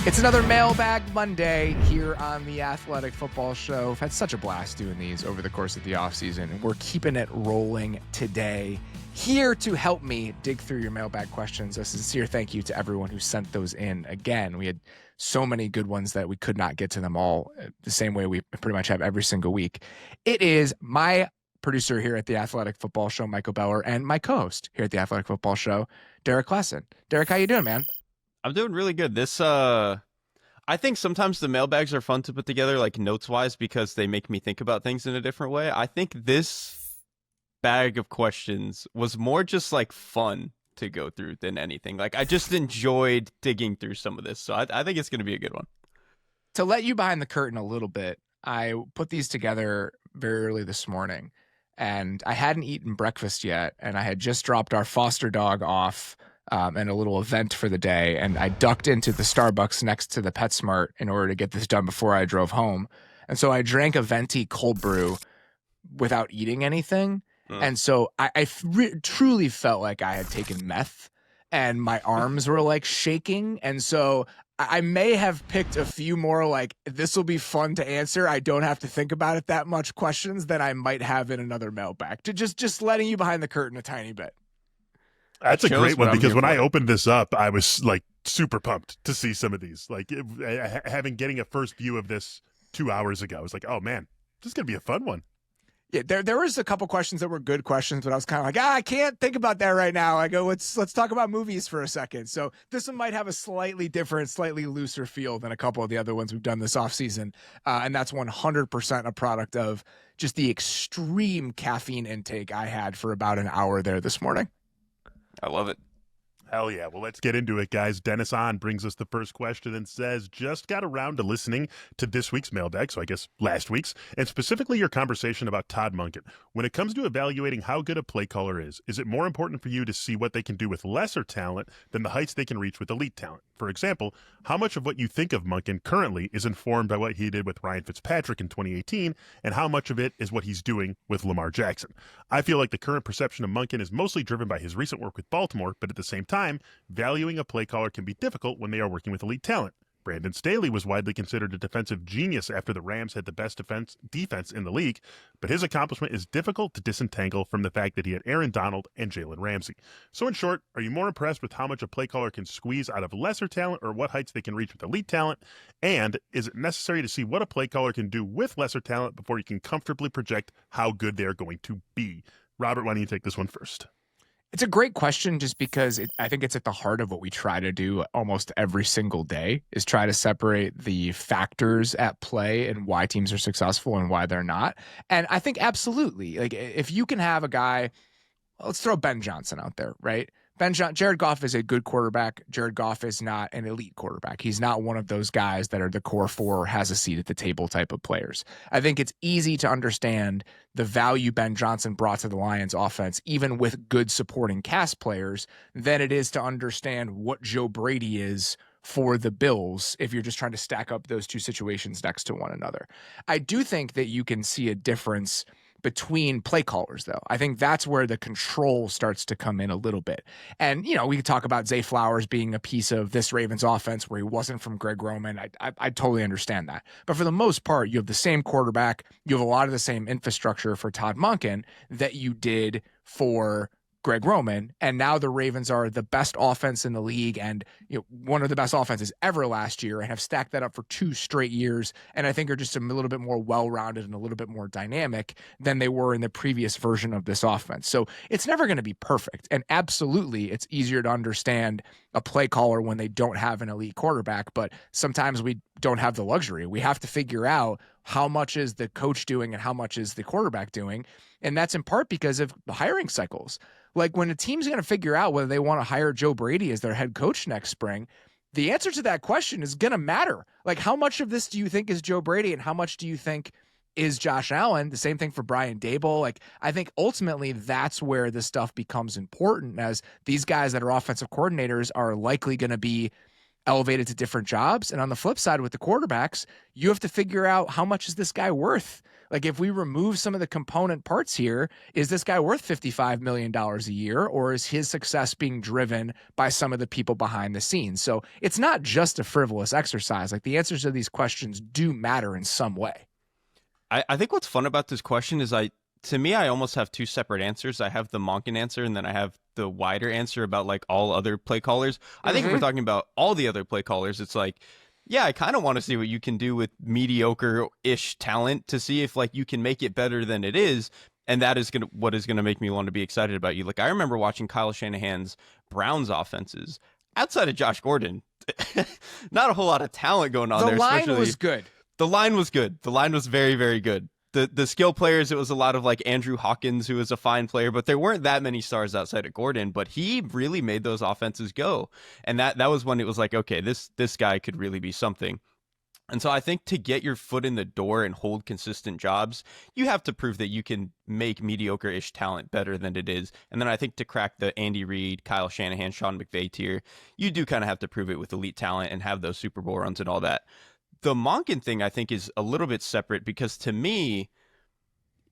It's another Mailbag Monday here on the Athletic Football Show. I've had such a blast doing these over the course of the offseason, and we're keeping it rolling today. Here to help me dig through your mailbag questions, a sincere thank you to everyone who sent those in. Again, we had so many good ones that we could not get to them all the same way we pretty much have every single week. It is my producer here at the Athletic Football Show, Michael Beller, and my co-host here at the Athletic Football Show, Derrik Klassen. Derrik, how you doing, man? I'm doing really good. I think sometimes the mailbags are fun to put together, like notes-wise, because they make me think about things in a different way. I think this bag of questions was more just like fun to go through than anything. Like I just enjoyed digging through some of this, so I think it's going to be a good one. To let you behind the curtain a little bit, I put these together very early this morning, and I hadn't eaten breakfast yet, and I had just dropped our foster dog off and a little event for the day, and I ducked into the Starbucks next to the PetSmart in order to get this done before I drove home. And so I drank a venti cold brew without eating anything. And so I truly felt like I had taken meth, and my arms were like shaking. And so I may have picked a few more like, this will be fun to answer, I don't have to think about it that much questions than I might have in another mailbag. To just letting you behind the curtain a tiny bit. That's a great one, because when I opened this up, I was like super pumped to see some of these. Like getting a first view of this 2 hours ago, I was like, oh man, this is going to be a fun one. Yeah, there was a couple questions that were good questions, but I was kind of like, I can't think about that right now. I go, let's talk about movies for a second. So this one might have a slightly different, slightly looser feel than a couple of the other ones we've done this offseason. And that's 100% a product of just the extreme caffeine intake I had for about an hour there this morning. I love it. Hell yeah. Well, let's get into it, guys. Dennis On brings us the first question and says, just got around to listening to this week's mailbag, so I guess last week's, and specifically your conversation about Todd Monken. When it comes to evaluating how good a play caller is it more important for you to see what they can do with lesser talent than the heights they can reach with elite talent? For example, how much of what you think of Monken currently is informed by what he did with Ryan Fitzpatrick in 2018, and how much of it is what he's doing with Lamar Jackson? I feel like the current perception of Monken is mostly driven by his recent work with Baltimore, but at the same time, valuing a play caller can be difficult when they are working with elite talent. Brandon Staley was widely considered a defensive genius after the Rams had the best defense in the league, but his accomplishment is difficult to disentangle from the fact that he had Aaron Donald and Jalen Ramsey. So in short, are you more impressed with how much a play caller can squeeze out of lesser talent, or what heights they can reach with elite talent? And is it necessary to see what a play caller can do with lesser talent before you can comfortably project how good they are going to be? Robert, why don't you take this one first? It's a great question, just because I think it's at the heart of what we try to do almost every single day, is try to separate the factors at play and why teams are successful and why they're not. And I think absolutely, like if you can have a guy, let's throw Ben Johnson out there, right? Jared Goff is a good quarterback. Jared Goff is not an elite quarterback. He's not one of those guys that are the core four or has a seat at the table type of players. I think it's easy to understand the value Ben Johnson brought to the Lions offense, even with good supporting cast players, than it is to understand what Joe Brady is for the Bills if you're just trying to stack up those two situations next to one another. I do think that you can see a difference between play callers, though. I think that's where the control starts to come in a little bit. And, you know, we could talk about Zay Flowers being a piece of this Ravens offense where he wasn't from Greg Roman. I totally understand that. But for the most part, you have the same quarterback. You have a lot of the same infrastructure for Todd Monken that you did for Greg Roman, and now the Ravens are the best offense in the league, and one of the best offenses ever last year, and have stacked that up for 2 straight years, and I think are just a little bit more well-rounded and a little bit more dynamic than they were in the previous version of this offense. So it's never going to be perfect, and absolutely it's easier to understand a play caller when they don't have an elite quarterback, but sometimes we don't have the luxury. We have to figure out how much is the coach doing and how much is the quarterback doing, and that's in part because of the hiring cycles. Like when a team's going to figure out whether they want to hire Joe Brady as their head coach next spring, the answer to that question is going to matter. Like, how much of this do you think is Joe Brady and how much do you think is Josh Allen? The same thing for Brian Daboll. Like, I think ultimately that's where this stuff becomes important, as these guys that are offensive coordinators are likely going to be elevated to different jobs. And on the flip side with the quarterbacks, you have to figure out how much is this guy worth? Like if we remove some of the component parts here, is this guy worth $55 million a year, or is his success being driven by some of the people behind the scenes? So it's not just a frivolous exercise. Like the answers to these questions do matter in some way. I think what's fun about this question is to me, I almost have two separate answers. I have the Monken answer, and then I have the wider answer about like all other play callers. I think if we're talking about all the other play callers, it's like, yeah, I kind of want to see what you can do with mediocre-ish talent to see if like you can make it better than it is. And that is what is gonna make me want to be excited about you. Like I remember watching Kyle Shanahan's Browns offenses outside of Josh Gordon. Not a whole lot of talent going on there. The line was good. The line was good. The line was very, very good. The skill players, it was a lot of like Andrew Hawkins, who was a fine player, but there weren't that many stars outside of Gordon, but he really made those offenses go. And that was when it was like, okay, this guy could really be something. And so I think to get your foot in the door and hold consistent jobs, you have to prove that you can make mediocre-ish talent better than it is. And then I think to crack the Andy Reid, Kyle Shanahan, Sean McVay tier, you do kind of have to prove it with elite talent and have those Super Bowl runs and all that. The Monken thing, I think, is a little bit separate because to me,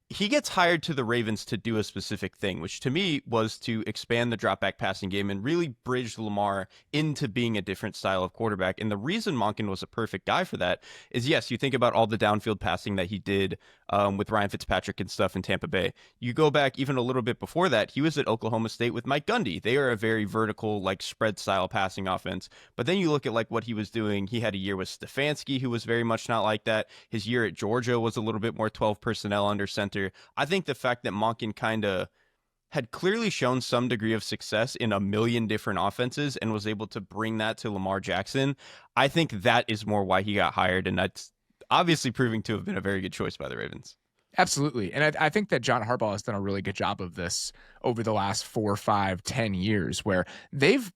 he gets hired to the Ravens to do a specific thing, which to me was to expand the drop back passing game and really bridge Lamar into being a different style of quarterback. And the reason Monken was a perfect guy for that is, yes, you think about all the downfield passing that he did with Ryan Fitzpatrick and stuff in Tampa Bay. You go back even a little bit before that, he was at Oklahoma State with Mike Gundy. They are a very vertical, like spread style passing offense. But then you look at like what he was doing. He had a year with Stefanski, who was very much not like that. His year at Georgia was a little bit more 12 personnel under center. I think the fact that Monken kind of had clearly shown some degree of success in a million different offenses and was able to bring that to Lamar Jackson, I think that is more why he got hired. And that's obviously proving to have been a very good choice by the Ravens. Absolutely. And I think that John Harbaugh has done a really good job of this over the last 4, 5, 10 years, where they've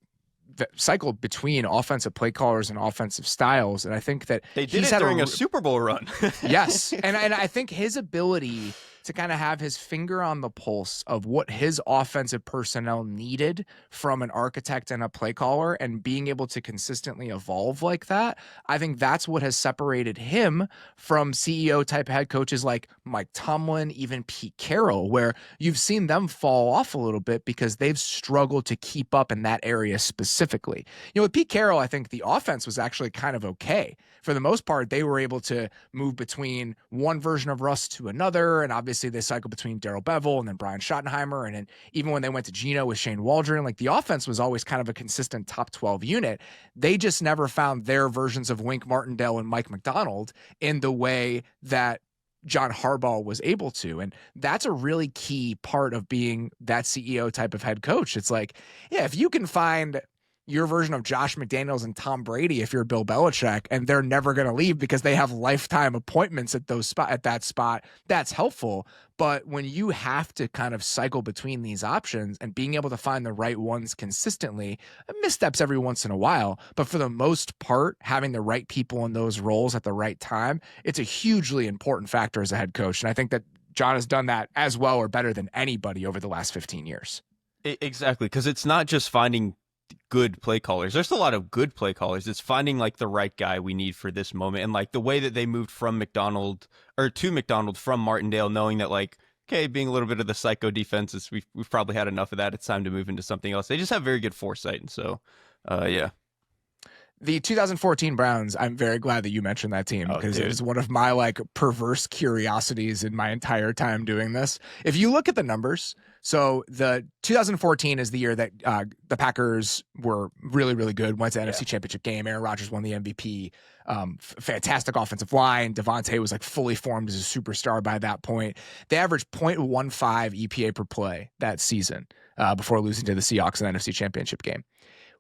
cycled between offensive play callers and offensive styles. And I think that they did it during a Super Bowl run. Yes. And I think his ability to kind of have his finger on the pulse of what his offensive personnel needed from an architect and a play caller and being able to consistently evolve like that, I think that's what has separated him from CEO type head coaches like Mike Tomlin, even Pete Carroll, where you've seen them fall off a little bit because they've struggled to keep up in that area specifically. You know, with Pete Carroll, I think the offense was actually kind of okay. For the most part, they were able to move between one version of Russ to another, and obviously they cycled between Darrell Bevell and then Brian Schottenheimer, and then even when they went to Geno with Shane Waldron, like the offense was always kind of a consistent top 12 unit. They just never found their versions of Wink Martindale and Mike McDonald in the way that John Harbaugh was able to. And that's a really key part of being that CEO type of head coach. It's like, yeah, if you can find your version of Josh McDaniels and Tom Brady, if you're Bill Belichick, and they're never going to leave because they have lifetime appointments at that spot, that's helpful. But when you have to kind of cycle between these options and being able to find the right ones consistently, missteps every once in a while, but for the most part, having the right people in those roles at the right time, it's a hugely important factor as a head coach. And I think that John has done that as well or better than anybody over the last 15 years. Exactly, because it's not just finding good play callers. There's a lot of good play callers. It's finding like the right guy we need for this moment. And like the way that they moved from McDonald from Martindale, knowing that like, okay, being a little bit of the psycho defense is we've probably had enough of that. It's time to move into something else. They just have very good foresight. And so, yeah. The 2014 Browns, I'm very glad that you mentioned that team because it was one of my like perverse curiosities in my entire time doing this. If you look at the numbers, so the 2014 is the year that the Packers were really, really good, went to NFC Championship game. Aaron Rodgers won the MVP. Fantastic offensive line. Devontae was like fully formed as a superstar by that point. They averaged 0.15 EPA per play that season before losing to the Seahawks in the NFC Championship game.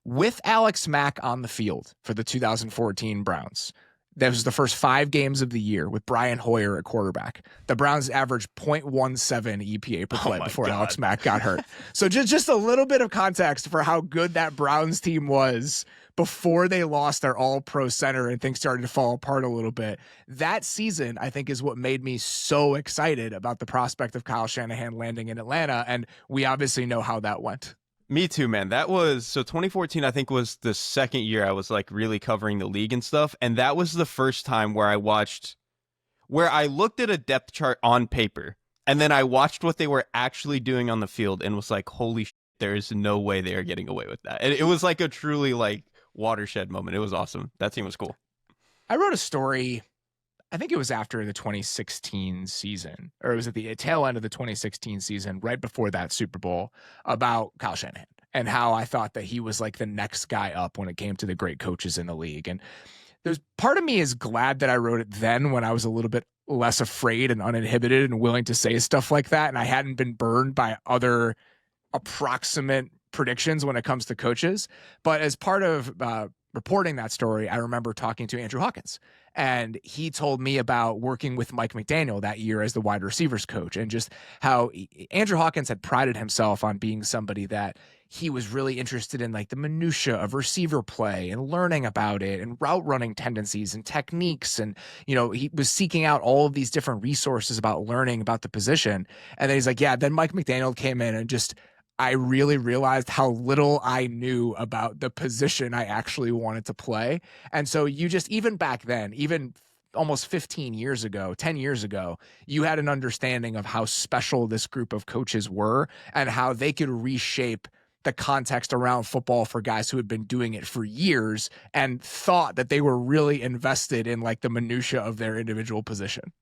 With Alex Mack on the field for the 2014 Browns, that was the first 5 games of the year with Brian Hoyer at quarterback. The Browns averaged 0.17 EPA per play before Alex Mack got hurt. So just a little bit of context for how good that Browns team was before they lost their all-pro center and things started to fall apart a little bit. That season, I think, is what made me so excited about the prospect of Kyle Shanahan landing in Atlanta, and we obviously know how that went. Me too, man. That was so 2014, I think, was the second year I was like really covering the league and stuff. And that was the first time where I looked at a depth chart on paper and then I watched what they were actually doing on the field and was like, holy shit, there is no way they are getting away with that. And it was like a truly like watershed moment. It was awesome. That team was cool. I wrote a story, I think it was after the 2016 season, or it was at the tail end of the 2016 season, right before that Super Bowl, about Kyle Shanahan and how I thought that he was like the next guy up when it came to the great coaches in the league. And there's part of me is glad that I wrote it then when I was a little bit less afraid and uninhibited and willing to say stuff like that. And I hadn't been burned by other approximate predictions when it comes to coaches. But as part of reporting that story, I remember talking to Andrew Hawkins, and he told me about working with Mike McDaniel that year as the wide receivers coach, and just how Andrew Hawkins had prided himself on being somebody that he was really interested in, like the minutia of receiver play and learning about it and route running tendencies and techniques. And, you know, he was seeking out all of these different resources about learning about the position. And then he's like, yeah, then Mike McDaniel came in and just, I really realized how little I knew about the position I actually wanted to play. And so you just, even back then, even almost 15 years ago, 10 years ago, you had an understanding of how special this group of coaches were and how they could reshape the context around football for guys who had been doing it for years and thought that they were really invested in like the minutia of their individual position.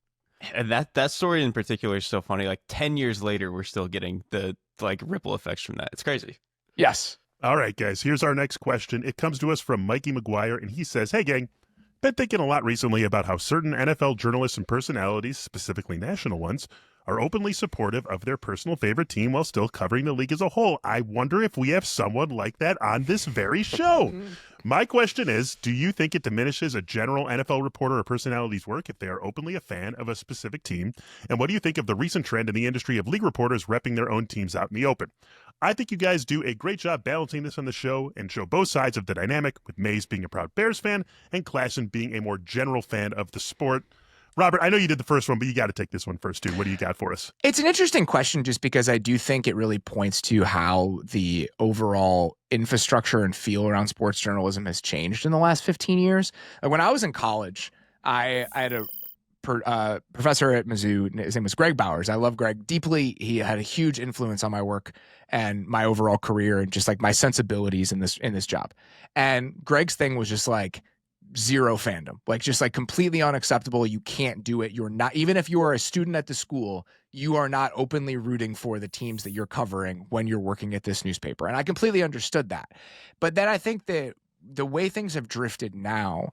And that story in particular is so funny. Like 10 years later, we're still getting the like ripple effects from that. It's crazy. Yes. All right, guys, here's our next question. It comes to us from Mikey McGuire, and he says, hey, gang, been thinking a lot recently about how certain NFL journalists and personalities, specifically national ones, are openly supportive of their personal favorite team while still covering the league as a whole. I wonder if we have someone like that on this very show. My question is, do you think it diminishes a general NFL reporter or personality's work if they are openly a fan of a specific team? And what do you think of the recent trend in the industry of league reporters repping their own teams out in the open? I think you guys do a great job balancing this on the show and show both sides of the dynamic, with Mays being a proud Bears fan and Klassen being a more general fan of the sport. Robert, I know you did the first one, but you got to take this one first, too. What do you got for us? It's an interesting question just because I do think it really points to how the overall infrastructure and feel around sports journalism has changed in the last 15 years. Like when I was in college, I had a professor at Mizzou. His name was Greg Bowers. I love Greg deeply. He had a huge influence on my work and my overall career and just like my sensibilities in this job. And Greg's thing was just like, zero fandom, like just like completely unacceptable. You can't do it. You're not, even if you are a student at the school, you are not openly rooting for the teams that you're covering when you're working at this newspaper. And I completely understood that. But then I think that the way things have drifted now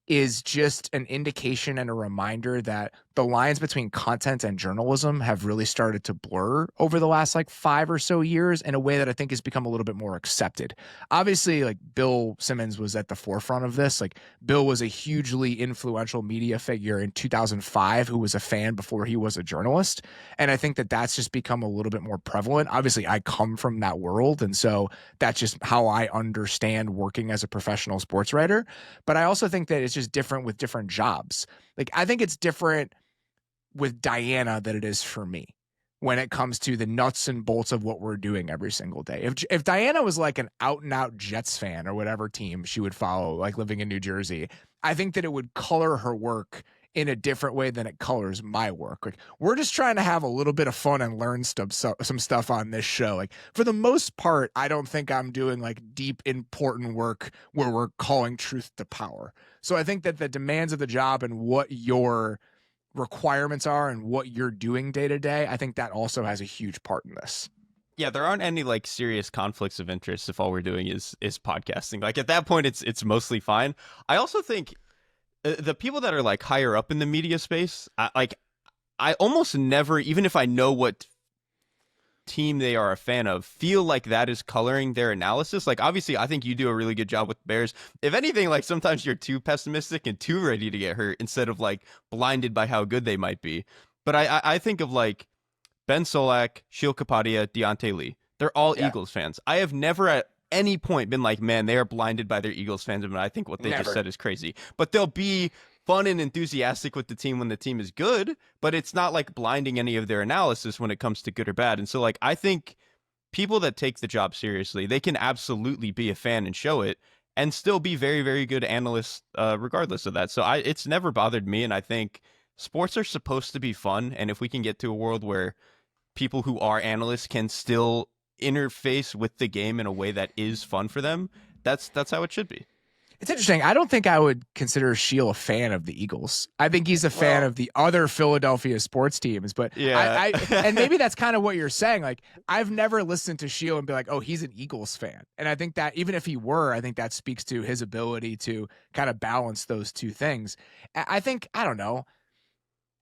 is just an indication and a reminder that the lines between content and journalism have really started to blur over the last like 5 or so years in a way that I think has become a little bit more accepted. Obviously, like Bill Simmons was at the forefront of this. Like Bill was a hugely influential media figure in 2005 who was a fan before he was a journalist. And I think that that's just become a little bit more prevalent. Obviously, I come from that world. And so that's just how I understand working as a professional sports writer. But I also think that it's just different with different jobs. Like I think it's different with Diana than it is for me when it comes to the nuts and bolts of what we're doing every single day. If Diana was like an out and out Jets fan or whatever team she would follow, like living in New Jersey, I think that it would color her work in a different way than it colors my work. Like we're just trying to have a little bit of fun and learn some stuff on this show. Like for the most part, I don't think I'm doing like deep, important work where we're calling truth to power. So I think that the demands of the job and what your requirements are and what you're doing day to day, I think that also has a huge part in this. Yeah, there aren't any like serious conflicts of interest if all we're doing is podcasting. Like at that point, it's mostly fine. I also think the people that are like higher up in the media space, I almost never, even if I know what team they are a fan of, feel like that is coloring their analysis. Like obviously I think you do a really good job with Bears. If anything, like sometimes you're too pessimistic and too ready to get hurt instead of like blinded by how good they might be. But I think of like Ben Solak, Sheil Kapadia, Deontay Lee. They're all Eagles fans. I have never at any point been like, man, they are blinded by their Eagles fandom, and I think what they just said is crazy. But they'll be fun and enthusiastic with the team when the team is good, but it's not like blinding any of their analysis when it comes to good or bad. And so like I think people that take the job seriously, they can absolutely be a fan and show it and still be very, very good analysts regardless of that. So it's never bothered me. And I think sports are supposed to be fun. And if we can get to a world where people who are analysts can still interface with the game in a way that is fun for them, that's how it should be. It's interesting. I don't think I would consider Sheil a fan of the Eagles. I think he's a fan of the other Philadelphia sports teams. But yeah, and maybe that's kind of what you're saying. Like, I've never listened to Sheil and be like, oh, he's an Eagles fan. And I think that even if he were, I think that speaks to his ability to kind of balance those two things. I think, I don't know,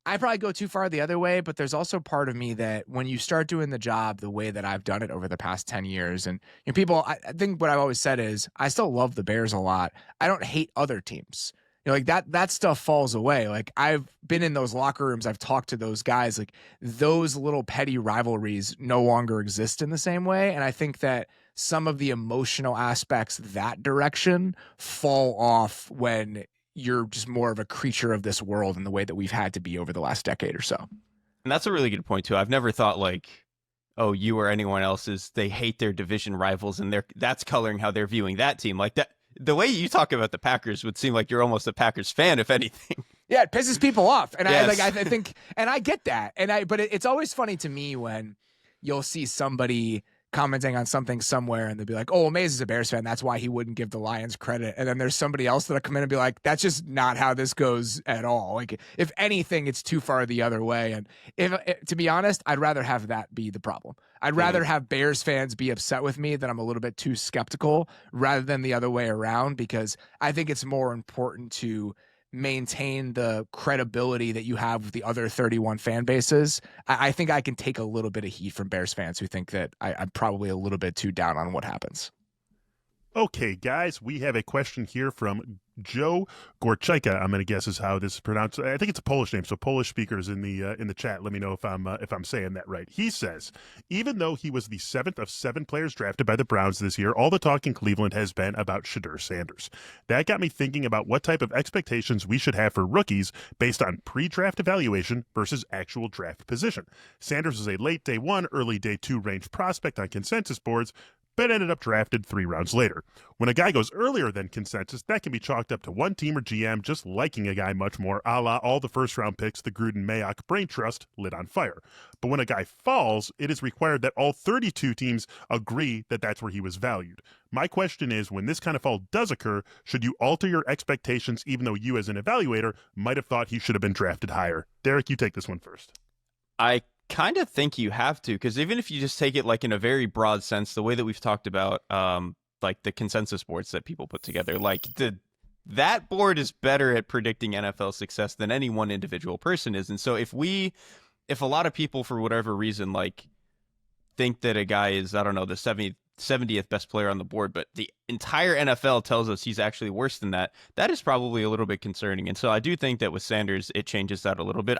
I probably go too far the other way, but there's also part of me that when you start doing the job the way that I've done it over the past 10 years, and people, I think what I've always said is I still love the Bears a lot. I don't hate other teams. Like that stuff falls away. Like, I've been in those locker rooms. I've talked to those guys. Like, those little petty rivalries no longer exist in the same way. And I think that some of the emotional aspects that direction fall off when you're just more of a creature of this world in the way that we've had to be over the last decade or so. And that's a really good point too. I've never thought like, oh, you or anyone else they hate their division rivals and that's coloring how they're viewing that team. Like that, the way you talk about the Packers would seem like you're almost a Packers fan, if anything. Yeah, it pisses people off. And yes. I think, and I get that. But it's always funny to me when you'll see somebody commenting on something somewhere and they'll be like, oh, Mays is a Bears fan, that's why he wouldn't give the Lions credit. And then there's somebody else that'll come in and be like, that's just not how this goes at all. Like, if anything, it's too far the other way. And if to be honest, I'd rather have that be the problem. I'd rather have Bears fans be upset with me that I'm a little bit too skeptical rather than the other way around, because I think it's more important to maintain the credibility that you have with the other 31 fan bases. I think I can take a little bit of heat from Bears fans who think that I'm probably a little bit too down on what happens. Okay, guys, we have a question here from Joe Gorchaika. I'm going to guess is how this is pronounced. I think it's a Polish name, so Polish speakers in the chat, let me know if I'm saying that right. He says, even though he was the 7th of 7 players drafted by the Browns this year, all the talk in Cleveland has been about Shedeur Sanders. That got me thinking about what type of expectations we should have for rookies based on pre-draft evaluation versus actual draft position. Sanders is a late day 1, early day 2 range prospect on consensus boards, but ended up drafted 3 rounds later. When a guy goes earlier than consensus, that can be chalked up to one team or GM just liking a guy much more, a la all the first-round picks the Gruden-Mayock brain trust lit on fire. But when a guy falls, it is required that all 32 teams agree that that's where he was valued. My question is, when this kind of fall does occur, should you alter your expectations even though you as an evaluator might have thought he should have been drafted higher? Derek, you take this one first. I kind of think you have to, because even if you just take it like in a very broad sense, the way that we've talked about like the consensus boards that people put together, like that board is better at predicting NFL success than any one individual person is. And so if a lot of people for whatever reason like think that a guy is, I don't know, the 70th best player on the board, but the entire NFL tells us he's actually worse than that, that is probably a little bit concerning. And so I do think that with Sanders it changes that a little bit.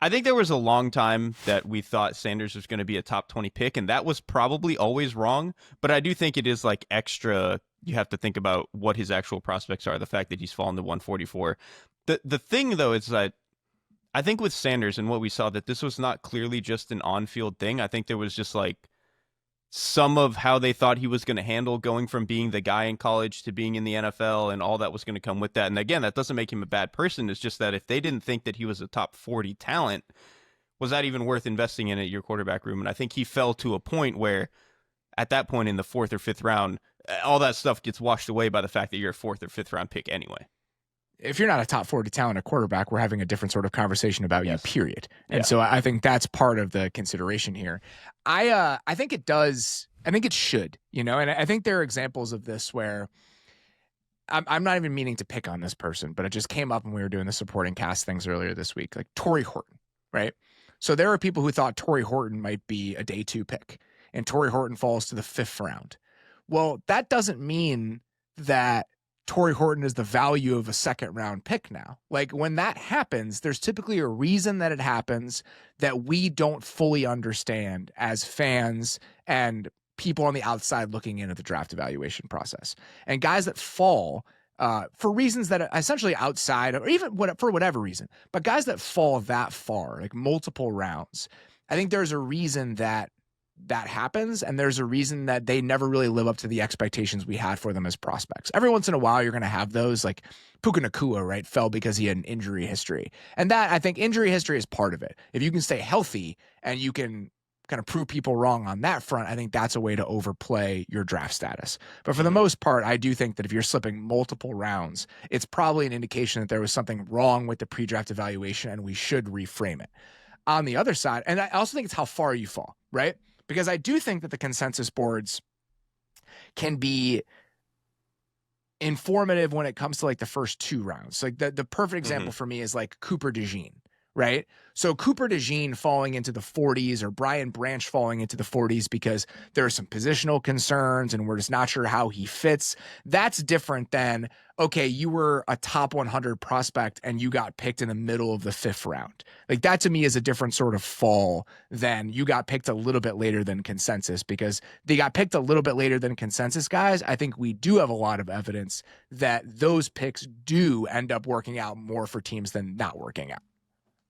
I think there was a long time that we thought Sanders was going to be a top 20 pick, and that was probably always wrong. But I do think it is like extra. You have to think about what his actual prospects are. The fact that he's fallen to 144. The thing, though, is that I think with Sanders and what we saw, that this was not clearly just an on-field thing. I think there was just like some of how they thought he was going to handle going from being the guy in college to being in the NFL and all that was going to come with that. And again, that doesn't make him a bad person. It's just that if they didn't think that he was a top 40 talent, was that even worth investing in at your quarterback room? And I think he fell to a point where at that point in the 4th or 5th round, all that stuff gets washed away by the fact that you're a 4th or 5th round pick anyway. If you're not a top 40 talent at quarterback, we're having a different sort of conversation about you, period. And so I think that's part of the consideration here. I think it does. I think it should, and I think there are examples of this where I'm not even meaning to pick on this person, but it just came up when we were doing the supporting cast things earlier this week, like Torrey Horton, right? So there are people who thought Torrey Horton might be a day 2 pick, and Torrey Horton falls to the 5th round. Well, that doesn't mean that Torrey Horton is the value of a 2nd round pick now. Like, when that happens, there's typically a reason that it happens that we don't fully understand as fans and people on the outside looking in at the draft evaluation process. And guys that fall for reasons that are essentially outside, or even for whatever reason, but guys that fall that far, like multiple rounds, I think there's a reason that that happens, and there's a reason that they never really live up to the expectations we had for them as prospects. Every once in a while, you're going to have those, like Puka Nacua, right? Fell because he had an injury history. And that, I think injury history is part of it. If you can stay healthy and you can kind of prove people wrong on that front, I think that's a way to overplay your draft status. But for the most part, I do think that if you're slipping multiple rounds, it's probably an indication that there was something wrong with the pre-draft evaluation and we should reframe it. On the other side, and I also think it's how far you fall, right? Because I do think that the consensus boards can be informative when it comes to like the first 2 rounds. Like the perfect example for me is like Cooper DeJean, right? So Cooper DeJean falling into the 40s or Brian Branch falling into the 40s because there are some positional concerns and we're just not sure how he fits. That's different than, okay, you were a top 100 prospect and you got picked in the middle of the 5th round. Like that to me is a different sort of fall than you got picked a little bit later than consensus, because they got picked a little bit later than consensus guys. I think we do have a lot of evidence that those picks do end up working out more for teams than not working out.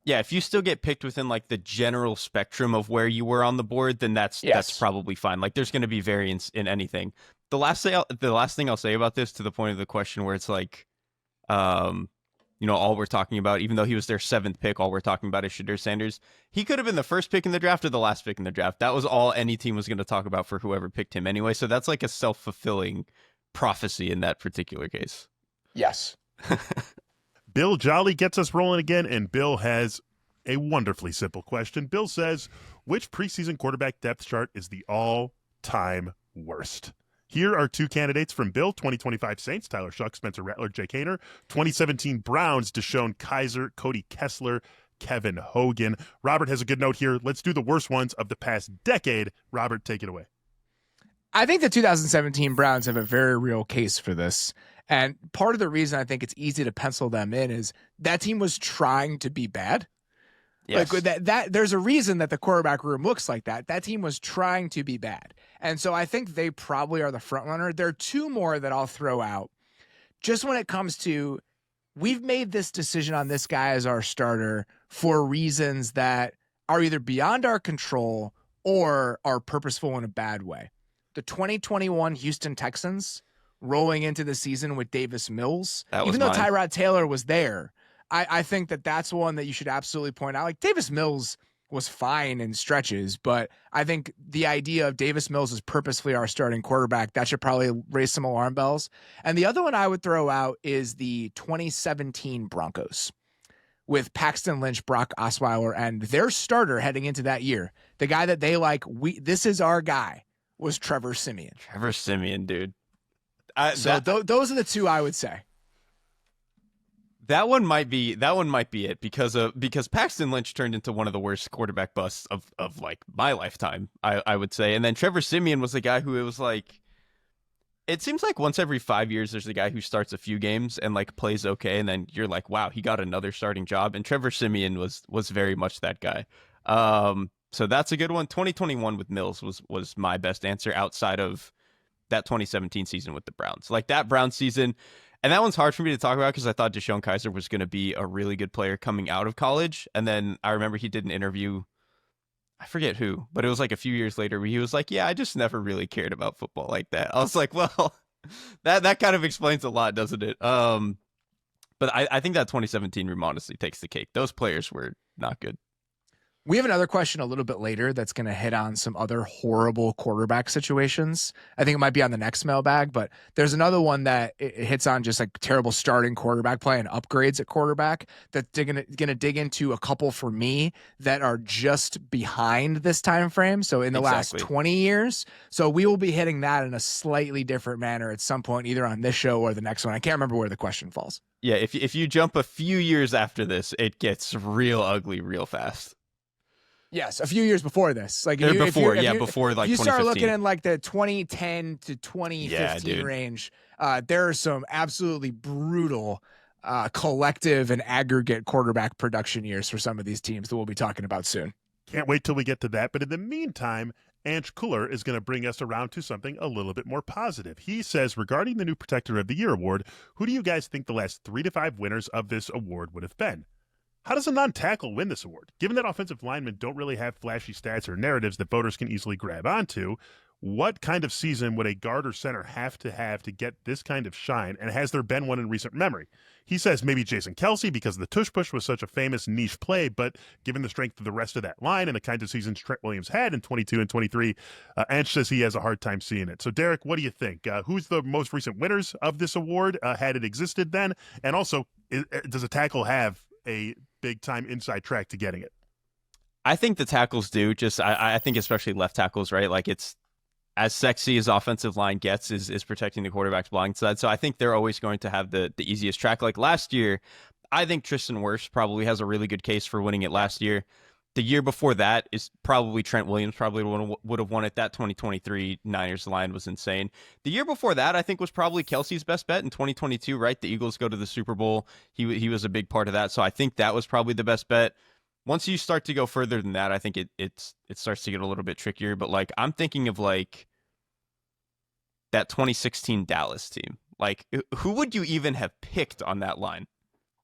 Yeah, if you still get picked within like the general spectrum of where you were on the board, then that's probably fine. Like there's going to be variance in anything. The last thing I'll say about this, to the point of the question where it's like, all we're talking about, even though he was their 7th pick, all we're talking about is Shedeur Sanders. He could have been the first pick in the draft or the last pick in the draft. That was all any team was going to talk about for whoever picked him anyway. So that's like a self-fulfilling prophecy in that particular case. Yes. Bill Jolly gets us rolling again, and Bill has a wonderfully simple question. Bill says, which preseason quarterback depth chart is the all-time worst? Here are 2 candidates from Bill: 2025 Saints, Tyler Shuck, Spencer Rattler, Jake Haener; 2017 Browns, Deshaun Kaiser, Cody Kessler, Kevin Hogan. Robert has a good note here. Let's do the worst ones of the past decade. Robert, take it away. I think the 2017 Browns have a very real case for this. And part of the reason I think it's easy to pencil them in is that team was trying to be bad. Yes. Like that there's a reason that the quarterback room looks like that. That team was trying to be bad. And so I think they probably are the front runner. There are 2 more that I'll throw out. Just when it comes to, we've made this decision on this guy as our starter for reasons that are either beyond our control or are purposeful in a bad way. The 2021 Houston Texans rolling into the season with Davis Mills, even though Tyrod Taylor was there, I think that that's one that you should absolutely point out. Like Davis Mills was fine in stretches, but I think the idea of Davis Mills as purposefully our starting quarterback, that should probably raise some alarm bells. And the other one I would throw out is the 2017 Broncos with Paxton Lynch, Brock Osweiler, and their starter heading into that year. The guy that they like, this is our guy, was Trevor Siemian. Trevor Siemian, dude. Those are the 2 I would say. That one might be it because Paxton Lynch turned into one of the worst quarterback busts of like my lifetime, I would say. And then Trevor Siemian was the guy who it was like, it seems like once every 5 years there's a guy who starts a few games and like plays okay, and then you're like, wow, he got another starting job. And Trevor Siemian was very much that guy. So that's a good one. 2021 with Mills was my best answer outside of that 2017 season with the Browns. Like that Browns season, and that one's hard for me to talk about because I thought Deshaun Kaiser was going to be a really good player coming out of college. And then I remember he did an interview, I forget who, but it was like a few years later where he was like, yeah, I just never really cared about football like that. I was like, well, that kind of explains a lot, doesn't it? But I think that 2017 room honestly takes the cake. Those players were not good. We have another question a little bit later that's going to hit on some other horrible quarterback situations. I think it might be on the next mailbag, but there's another one that it hits on just like terrible starting quarterback play and upgrades at quarterback that's going to dig into a couple for me that are just behind this time frame. So in the last 20 years. So we will be hitting that in a slightly different manner at some point, either on this show or the next one. I can't remember where the question falls. Yeah, if you jump a few years after this, it gets real ugly real fast. Yes, a few years before this, like before like you 2015. Start looking in like the 2010 to 2015 range. There are some absolutely brutal collective and aggregate quarterback production years for some of these teams that we'll be talking about soon. Can't wait till we get to that. But in the meantime, Ange Kuller is going to bring us around to something a little bit more positive. He says, regarding the new Protector of the Year award, who do you guys think the last 3 to 5 winners of this award would have been? How does a non-tackle win this award? Given that offensive linemen don't really have flashy stats or narratives that voters can easily grab onto, what kind of season would a guard or center have to get this kind of shine, and has there been one in recent memory? He says maybe Jason Kelsey because the tush push was such a famous niche play, but given the strength of the rest of that line and the kinds of seasons Trent Williams had in 22 and 23, Anch says he has a hard time seeing it. So, Derek, what do you think? Who's the most recent winners of this award, had it existed then? And also, does a tackle have a big-time inside track to getting it? I think the tackles do. Just I think especially left tackles, right? Like, it's as sexy as offensive line gets is protecting the quarterback's blind side. So I think they're always going to have the easiest track. Like last year, I think Tristan Wirfs probably has a really good case for winning it last year. The year before that is probably Trent Williams probably would have won it. That 2023 Niners line was insane. The year before that, I think, was probably Kelsey's best bet in 2022, right? The Eagles go to the Super Bowl. He was a big part of that. So I think that was probably the best bet. Once you start to go further than that, I think it starts to get a little bit trickier. But like, I'm thinking of like that 2016 Dallas team. Like, who would you even have picked on that line?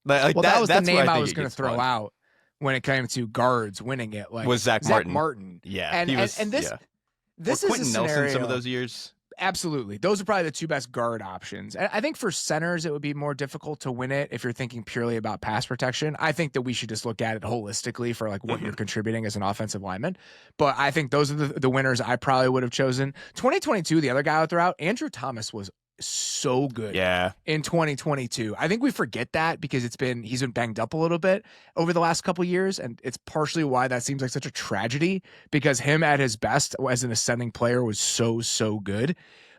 Like that was the that's name I was going to throw out when it came to guards winning it. Like, was Zach Martin. Yeah, and this or is Quentin a scenario. Nelson some of those years. Absolutely. Those are probably the two best guard options. And I think for centers, it would be more difficult to win it if you're thinking purely about pass protection. I think that we should just look at it holistically for like what you're contributing as an offensive lineman. But I think those are the winners I probably would have chosen. 2022, the other guy I would throw out, Andrew Thomas was so good in 2022. I think we forget that because he's been banged up a little bit over the last couple of years, and it's partially why that seems like such a tragedy, because him at his best as an ascending player was so good.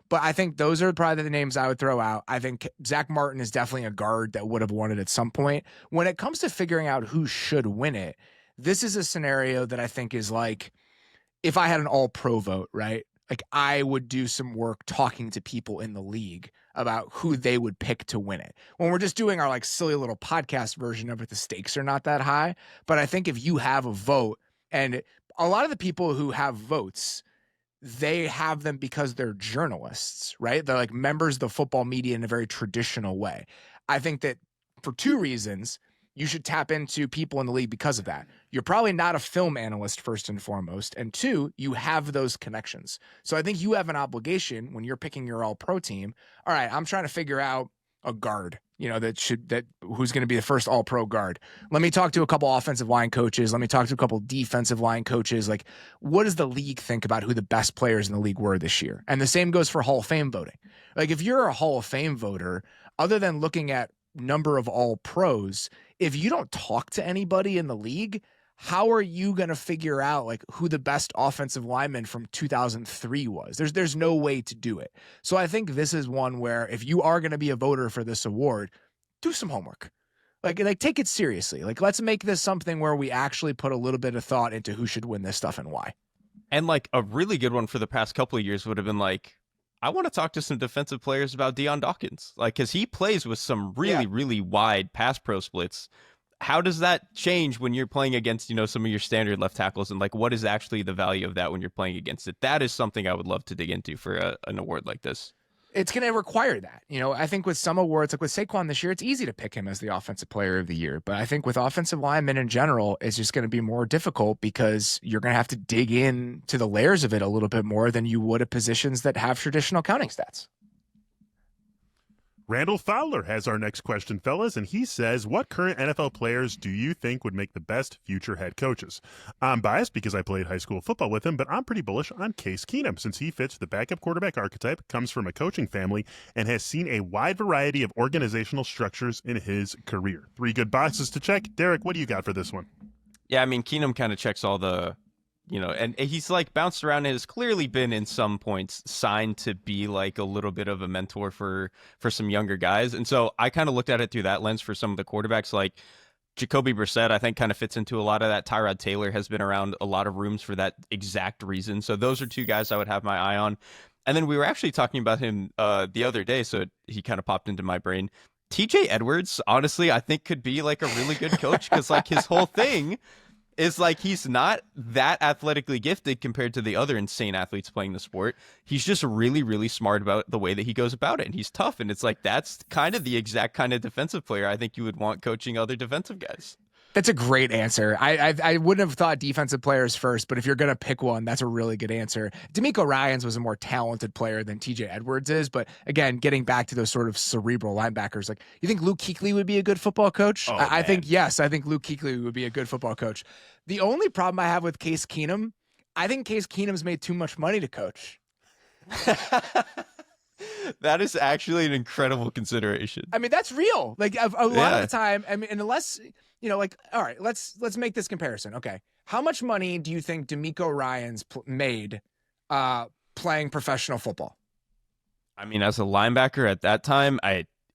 But I think those are probably the names I would throw out. I think Zach Martin is definitely a guard that would have won it at some point. When it comes to figuring out who should win it, this is a scenario that I think is like, if I had an all-pro vote, right? Like, I would do some work talking to people in the league about who they would pick to win it. When we're just doing our like silly little podcast version of it, the stakes are not that high. But I think if you have a vote, and a lot of the people who have votes, they have them because they're journalists, right? They're like members of the football media in a very traditional way. I think that for two reasons, you should tap into people in the league because of that. You're probably not a film analyst, first and foremost. And two, you have those connections. So I think you have an obligation when you're picking your all-pro team. All right, I'm trying to figure out a guard, who's going to be the first all-pro guard. Let me talk to a couple offensive line coaches. Let me talk to a couple defensive line coaches. Like, what does the league think about who the best players in the league were this year? And the same goes for Hall of Fame voting. Like, if you're a Hall of Fame voter, other than looking at number of all pros, if you don't talk to anybody in the league, how are you going to figure out like who the best offensive lineman from 2003 was? There's no way to do it. So I think this is one where if you are going to be a voter for this award, do some homework. Like take it seriously. Like, let's make this something where we actually put a little bit of thought into who should win this stuff and why. And like a really good one for the past couple of years would have been like, I want to talk to some defensive players about Deion Dawkins, like, because he plays with some really wide pass pro splits. How does that change when you're playing against, some of your standard left tackles, and like, what is actually the value of that when you're playing against it? That is something I would love to dig into for an award like this. It's going to require that. I think with some awards, like with Saquon this year, it's easy to pick him as the offensive player of the year. But I think with offensive linemen in general, it's just going to be more difficult because you're going to have to dig in to the layers of it a little bit more than you would at positions that have traditional counting stats. Randall Fowler has our next question, fellas, and he says, what current NFL players do you think would make the best future head coaches? I'm biased because I played high school football with him, but I'm pretty bullish on Case Keenum since he fits the backup quarterback archetype, comes from a coaching family, and has seen a wide variety of organizational structures in his career. 3 good boxes to check. Derek, what do you got for this one? Yeah, I mean, Keenum kind of checks all the... and he's like bounced around and has clearly been in some points signed to be like a little bit of a mentor for some younger guys. And so I kind of looked at it through that lens for some of the quarterbacks, like Jacoby Brissett, I think kind of fits into a lot of that. Tyrod Taylor has been around a lot of rooms for that exact reason. So those are 2 guys I would have my eye on. And then we were actually talking about him the other day, so he kind of popped into my brain. TJ Edwards, honestly, I think could be like a really good coach because like his whole thing is like he's not that athletically gifted compared to the other insane athletes playing the sport. He's just really, really smart about the way that he goes about it. And he's tough. And it's like, that's kind of the exact kind of defensive player I think you would want coaching other defensive guys. That's a great answer. I wouldn't have thought defensive players first, but if you're going to pick one, that's a really good answer. D'Amico Ryans was a more talented player than TJ Edwards is. But again, getting back to those sort of cerebral linebackers, like, you think Luke Kuechly would be a good football coach? Oh, I man. think, yes, I think Luke Kuechly would be a good football coach. The only problem I have with Case Keenum, I think Case Keenum's made too much money to coach. That is actually an incredible consideration. I mean, that's real. Like a lot of the time, I mean, and unless, like, all right, let's make this comparison. Okay. How much money do you think D'Amico Ryans made playing professional football? I mean, as a linebacker at that time,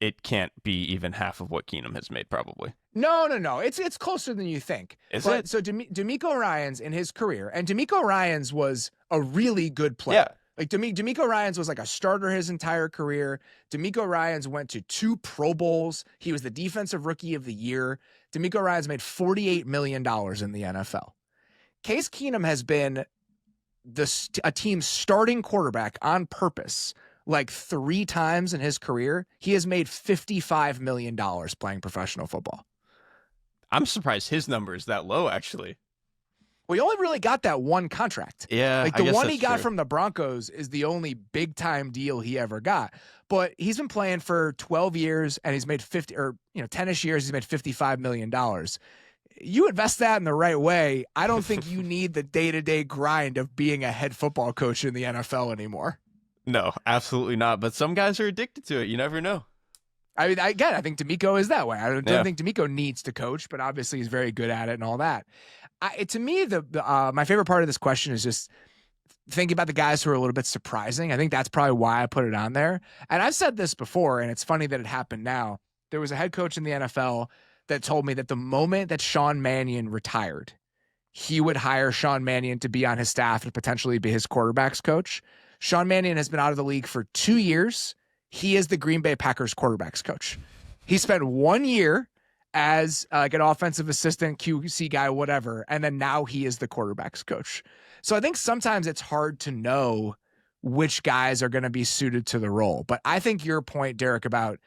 it can't be even half of what Keenum has made, probably. No. It's closer than you think. Is it? So D'Amico Ryans in his career, and D'Amico Ryans was a really good player. Yeah. Like D'Amico Ryans was like a starter his entire career. D'Amico Ryans went to 2 Pro Bowls. He was the defensive rookie of the year. D'Amico Ryans made $48 million in the NFL. Case Keenum has been a team's starting quarterback on purpose like 3 times in his career. He has made $55 million playing professional football. I'm surprised his number is that low, actually. Well, he only really got that one contract. Yeah, like I the guess one he that's got true. from the Broncos is the only big time deal he ever got. But he's been playing for 12 years and he's made 10ish years. He's made $55 million. You invest that in the right way. I don't think you need the day-to-day grind of being a head football coach in the NFL anymore. No, absolutely not. But some guys are addicted to it. You never know. I mean, again, I think D'Amico is that way. I don't Yeah. think D'Amico needs to coach, but obviously he's very good at it and all that. To me, my favorite part of this question is just thinking about the guys who are a little bit surprising. I think that's probably why I put it on there. And I've said this before, and it's funny that it happened now. There was a head coach in the NFL that told me that the moment that Sean Mannion retired, he would hire Sean Mannion to be on his staff and potentially be his quarterback's coach. Sean Mannion has been out of the league for 2 years. He is the Green Bay Packers quarterback's coach. He spent 1 year as like an offensive assistant, QC guy, whatever, and then now he is the quarterback's coach. So I think sometimes it's hard to know which guys are going to be suited to the role. But I think your point, Derek, about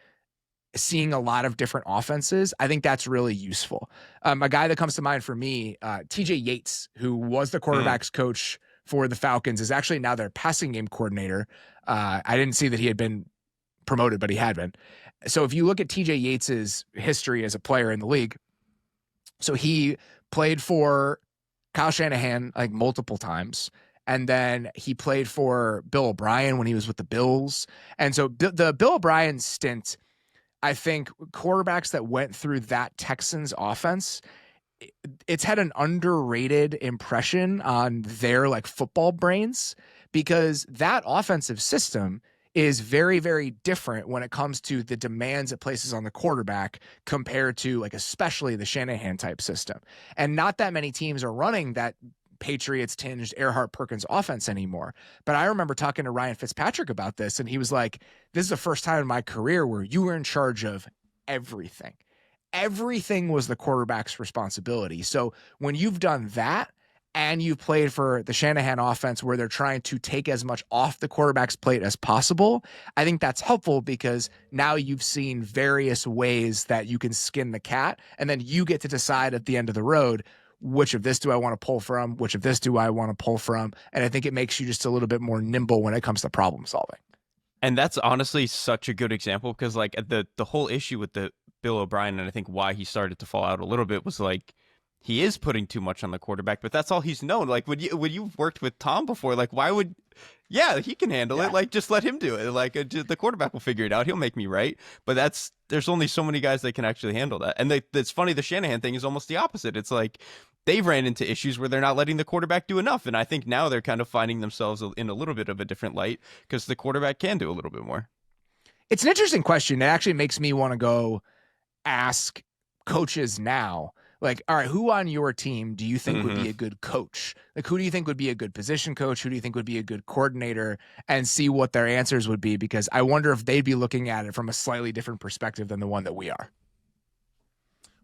seeing a lot of different offenses, I think that's really useful. A guy that comes to mind for me, TJ Yates, who was the quarterback's coach for the Falcons, is actually now their passing game coordinator. I didn't see that he had been promoted, but he had been. So if you look at TJ Yates's history as a player in the league, so he played for Kyle Shanahan like multiple times. And then he played for Bill O'Brien when he was with the Bills. And so the Bill O'Brien stint, I think quarterbacks that went through that Texans offense, it's had an underrated impression on their like football brains, because that offensive system is very, very different when it comes to the demands it places on the quarterback compared to like especially the Shanahan type system. And not that many teams are running that Patriots tinged Earhart Perkins offense anymore. But I remember talking to Ryan Fitzpatrick about this, and he was like, this is the first time in my career where you were in charge of everything. Everything was the quarterback's responsibility. So when you've done that, and you played for the Shanahan offense where they're trying to take as much off the quarterback's plate as possible, I think that's helpful, because now you've seen various ways that you can skin the cat, and then you get to decide at the end of the road, which of this do I want to pull from? Which of this do I want to pull from? And I think it makes you just a little bit more nimble when it comes to problem solving. And that's honestly such a good example, because like the whole issue with the Bill O'Brien, and I think why he started to fall out a little bit, was like, he is putting too much on the quarterback, but that's all he's known. Like when you've worked with Tom before, like why would, he can handle it. Like just let him do it. Like the quarterback will figure it out. He'll make me right. But there's only so many guys that can actually handle that. And it's funny. The Shanahan thing is almost the opposite. It's like they've ran into issues where they're not letting the quarterback do enough. And I think now they're kind of finding themselves in a little bit of a different light, because the quarterback can do a little bit more. It's an interesting question. It actually makes me want to go ask coaches now, like, all right, who on your team do you think would be a good coach? Like, who do you think would be a good position coach? Who do you think would be a good coordinator? And see what their answers would be, because I wonder if they'd be looking at it from a slightly different perspective than the one that we are.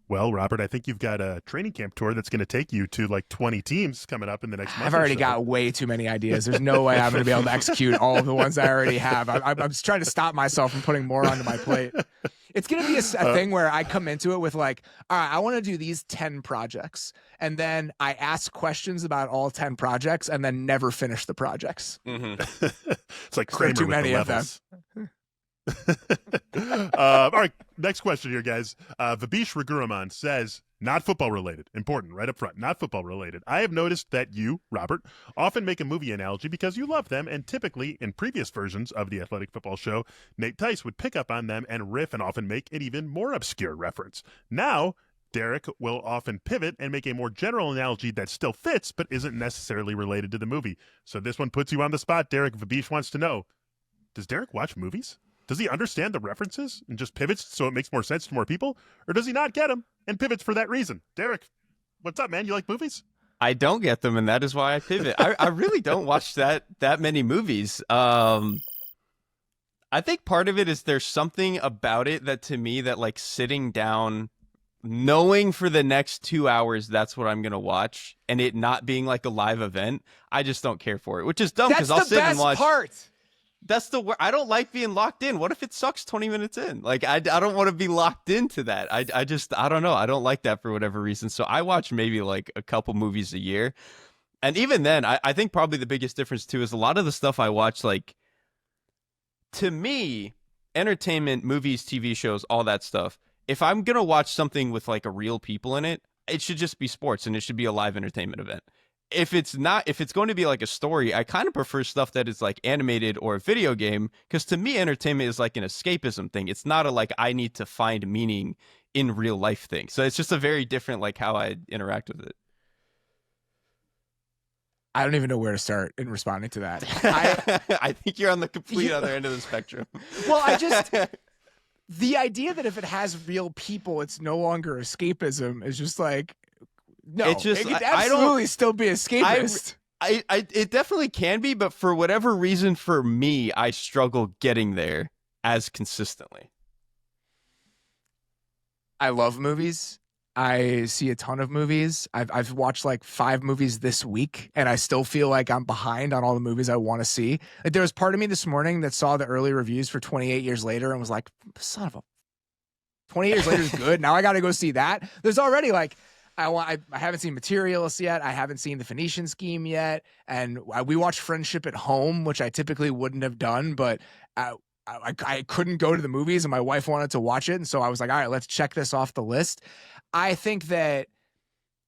Well, Robert, I think you've got a training camp tour that's going to take you to like 20 teams coming up in the next month. I've already got way too many ideas. There's no way I'm going to be able to execute all of the ones I already have. I'm just trying to stop myself from putting more onto my plate. It's going to be a thing where I come into it with like, all right, I want to do these 10 projects. And then I ask questions about all 10 projects and then never finish the projects. It's like There are Kramer too with many the of them. levels. All right, next question here, guys. Vabish Raguraman says, not football related. Important, right up front. Not football related. I have noticed that you, Robert, often make a movie analogy because you love them, and typically in previous versions of the Athletic Football Show, Nate Tice would pick up on them and riff and often make an even more obscure reference. Now, Derrik will often pivot and make a more general analogy that still fits but isn't necessarily related to the movie. So this one puts you on the spot, Derrik. Vabish wants to know, does Derrik watch movies? Does he understand the references and just pivots so it makes more sense to more people? Or does he not get them and pivots for that reason? Derrik, what's up, man? You like movies? I don't get them, and that is why I pivot. I really don't watch that many movies. I think part of it is there's something about it that to me that like sitting down, knowing for the next 2 hours that's what I'm going to watch, and it not being like a live event, I just don't care for it, which is dumb because I'll sit and watch. Part. That's I don't like being locked in. What if it sucks 20 minutes in? Like, I don't want to be locked into that. I don't know. I don't like that for whatever reason. So I watch maybe like a couple movies a year. And even then, I think probably the biggest difference too is a lot of the stuff I watch, like, to me, entertainment, movies, TV shows, all that stuff, if I'm going to watch something with like a real people in it, it should just be sports and it should be a live entertainment event. If it's going to be like a story, I kind of prefer stuff that is like animated or a video game, because to me, entertainment is like an escapism thing. It's not a like I need to find meaning in real life thing. So it's just a very different like how I interact with it. I don't even know where to start in responding to that. I think you're on the complete other end of the spectrum. Well, the idea that if it has real people, it's no longer escapism is just like, no, it could absolutely still be escapist. It definitely can be, but for whatever reason, for me, I struggle getting there as consistently. I love movies. I see a ton of movies. I've watched like 5 movies this week, and I still feel like I'm behind on all the movies I want to see. Like, there was part of me this morning that saw the early reviews for 28 Years Later and was like, son of a 28 Years Later is good. Now I got to go see that. There's already like, I haven't seen Materialist yet. I haven't seen The Phoenician Scheme yet. And we watched Friendship at Home, which I typically wouldn't have done, but I couldn't go to the movies and my wife wanted to watch it. And so I was like, all right, let's check this off the list. I think that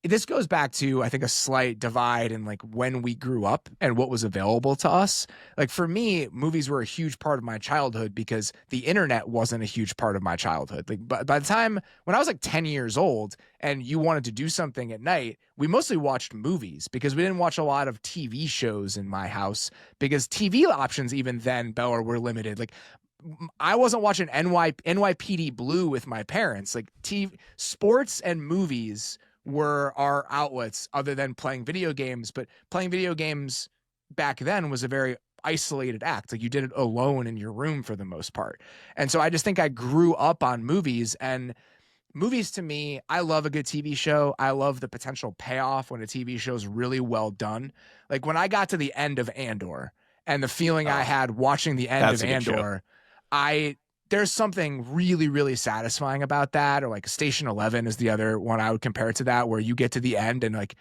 this goes back to, I think, a slight divide in like when we grew up and what was available to us. Like for me, movies were a huge part of my childhood because the internet wasn't a huge part of my childhood. Like by the time when I was like 10 years old and you wanted to do something at night, we mostly watched movies because we didn't watch a lot of TV shows in my house because TV options even then, Beller, were limited. Like I wasn't watching NYPD Blue with my parents. Like sports and movies were our outlets other than playing video games, but playing video games back then was a very isolated act. Like you did it alone in your room for the most part. And so I just think I grew up on movies, and movies to me, I love a good TV show. I love the potential payoff when a TV show is really well done. Like when I got to the end of Andor and the feeling I had watching the end of Andor, there's something really, really satisfying about that. Or like Station 11 is the other one I would compare it to that, where you get to the end and like,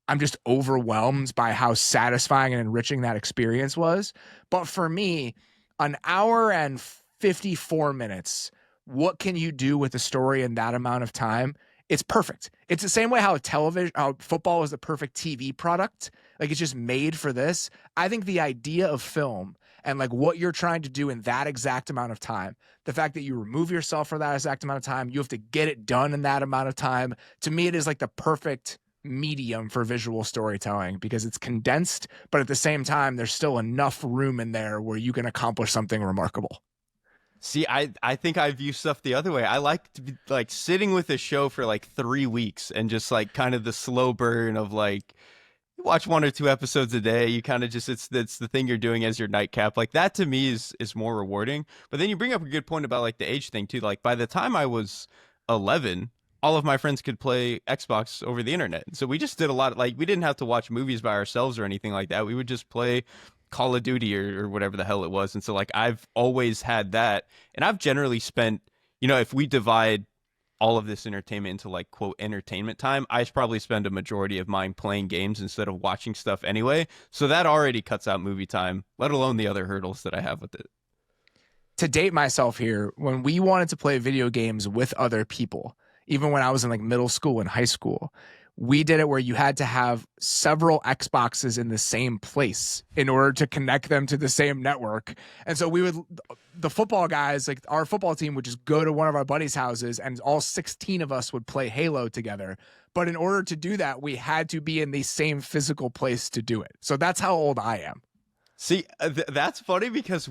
I'm just overwhelmed by how satisfying and enriching that experience was. But for me, an hour and 54 minutes, what can you do with a story in that amount of time? It's perfect. It's the same way how football is the perfect TV product. Like it's just made for this. I think the idea of film and like what you're trying to do in that exact amount of time, the fact that you remove yourself for that exact amount of time, you have to get it done in that amount of time. To me, it is like the perfect medium for visual storytelling because it's condensed, but at the same time, there's still enough room in there where you can accomplish something remarkable. See, I think I view stuff the other way. I like to be like sitting with a show for like 3 weeks and just like kind of the slow burn of like, you watch 1 or 2 episodes a day. You kind of just, it's the thing you're doing as your nightcap. Like that to me is more rewarding. But then you bring up a good point about like the age thing too. Like by the time I was 11, all of my friends could play Xbox over the internet. So we just did a lot of, like, we didn't have to watch movies by ourselves or anything like that. We would just play Call of Duty or whatever the hell it was. And so like I've always had that, and I've generally spent, if we divide all of this entertainment into like quote entertainment time, I probably spend a majority of mine playing games instead of watching stuff anyway. So that already cuts out movie time, let alone the other hurdles that I have with it. To date myself here, when we wanted to play video games with other people, even when I was in like middle school and high school, we did it where you had to have several Xboxes in the same place in order to connect them to the same network. And so the football guys, like our football team, would just go to one of our buddies' houses and all 16 of us would play Halo together. But in order to do that, we had to be in the same physical place to do it. So that's how old I am. See, that's funny because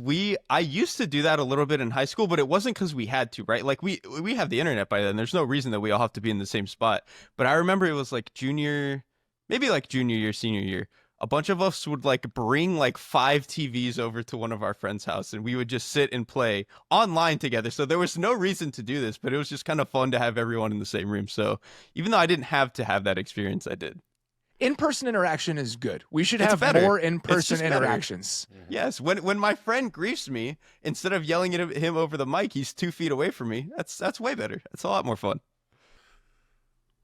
I used to do that a little bit in high school, but it wasn't because we had to, right? Like we have the internet by then. There's no reason that we all have to be in the same spot. But I remember it was like maybe like junior year, senior year. A bunch of us would like bring like 5 TVs over to one of our friends' house and we would just sit and play online together. So there was no reason to do this, but it was just kind of fun to have everyone in the same room. So even though I didn't have to have that experience, I did. In-person interaction is good. We should It's have better. more It's in-person just better. interactions. Yes, when my friend griefs me, instead of yelling at him over the mic, he's 2 feet away from me. That's way better. That's a lot more fun.